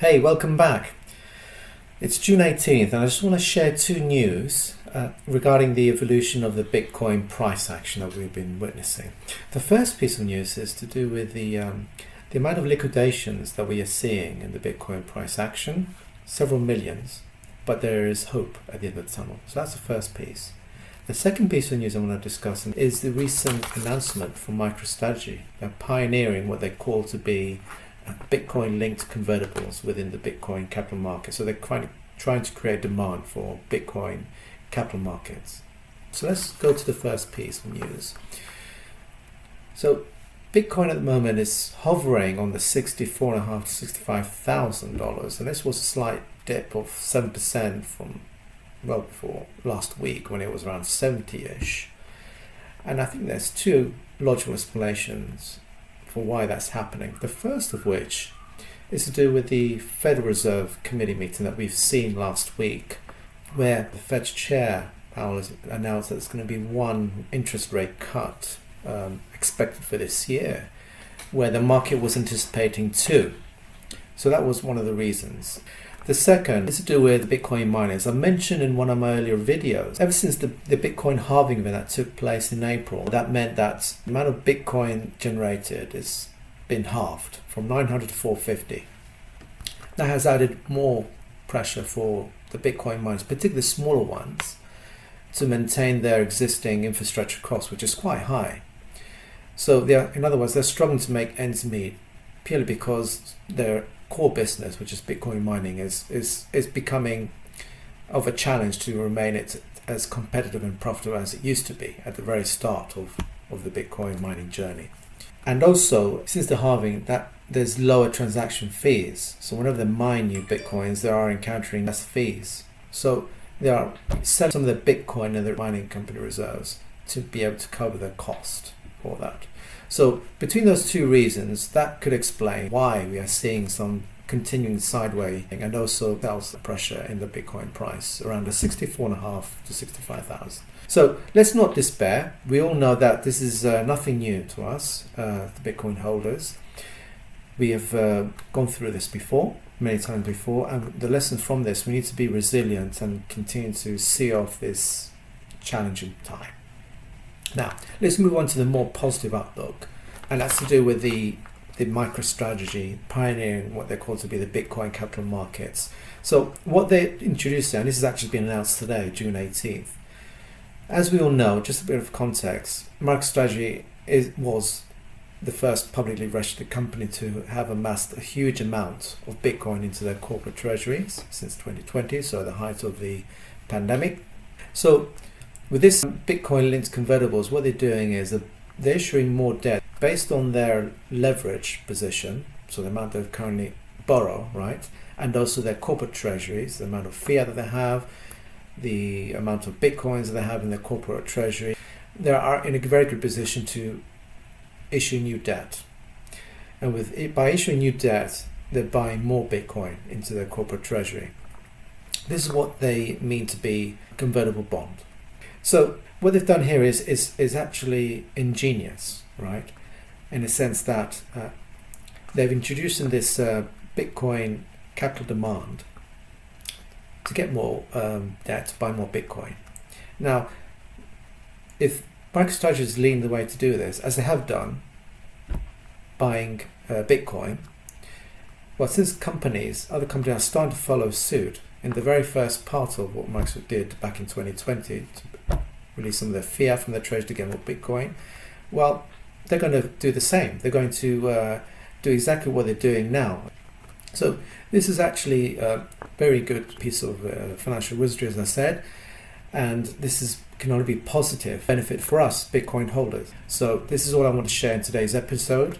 Hey, welcome back. It's June 18th and I just want to share two news regarding the evolution of the Bitcoin price action that we've been witnessing. The first piece of news is to do with the amount of liquidations that we are seeing in the Bitcoin price action, several millions, but there is hope at the end of the tunnel. So that's the first piece. The second piece of news I want to discuss is the recent announcement from MicroStrategy. They're pioneering what they call to be Bitcoin-linked convertibles within the Bitcoin capital market. So they're trying to create demand for Bitcoin capital markets. So let's go to the first piece of news. So Bitcoin at the moment is hovering on the $64,500 to $65,000, and this was a slight dip of 7% from well before last week when it was around 70-ish. And I think there's two logical explanations for why that's happening. The first of which is to do with the Federal Reserve Committee meeting that we've seen last week, where the Fed's chair, Powell, has announced that there's going to be one interest rate cut expected for this year, where the market was anticipating two. So that was one of the reasons. The second is to do with Bitcoin miners. I mentioned in one of my earlier videos, ever since the Bitcoin halving event that took place in April, that meant that the amount of Bitcoin generated has been halved from 900 to 450. That has added more pressure for the Bitcoin miners, particularly the smaller ones, to maintain their existing infrastructure costs, which is quite high. So in other words, they're struggling to make ends meet purely because their core business, which is Bitcoin mining, is becoming of a challenge to remain as competitive and profitable as it used to be at the very start of the Bitcoin mining journey. And also, since the halving, that there's lower transaction fees. So whenever they mine new Bitcoins, they are encountering less fees. So they are selling some of the Bitcoin in their mining company reserves to be able to cover the cost for that. So between those two reasons, that could explain why we are seeing some continuing sideways and also sales pressure in the Bitcoin price around the 64.5 to 65,000. So let's not despair. We all know that this is nothing new to us, the Bitcoin holders. We have gone through this before, many times before, and the lessons from this, we need to be resilient and continue to see off this challenging time. Now, let's move on to the more positive outlook, and that's to do with the MicroStrategy pioneering what they call to be the Bitcoin capital markets. So what they introduced there, and this has actually been announced today, June 18th. As we all know, just a bit of context, MicroStrategy was the first publicly registered company to have amassed a huge amount of Bitcoin into their corporate treasuries since 2020, so the height of the pandemic. So with this Bitcoin-linked convertibles, what they're doing is they're issuing more debt based on their leverage position, so the amount they currently borrow, right? And also their corporate treasuries, the amount of fiat that they have, the amount of Bitcoins that they have in their corporate treasury. They are in a very good position to issue new debt. And by issuing new debt, they're buying more Bitcoin into their corporate treasury. This is what they mean to be a convertible bond. So what they've done here is actually ingenious, right? In the sense that they've introduced in this Bitcoin capital demand to get more debt, to buy more Bitcoin. Now, if MicroStrategy is leading the way to do this, as they have done, buying Bitcoin, well, since other companies are starting to follow suit in the very first part of what Microsoft did back in 2020 to release some of their fiat from their treasury to get more Bitcoin, well, they're going to do the same. They're going to do exactly what they're doing now. So this is actually a very good piece of financial wizardry, as I said, and this can only be positive benefit for us Bitcoin holders. So this is all I want to share in today's episode.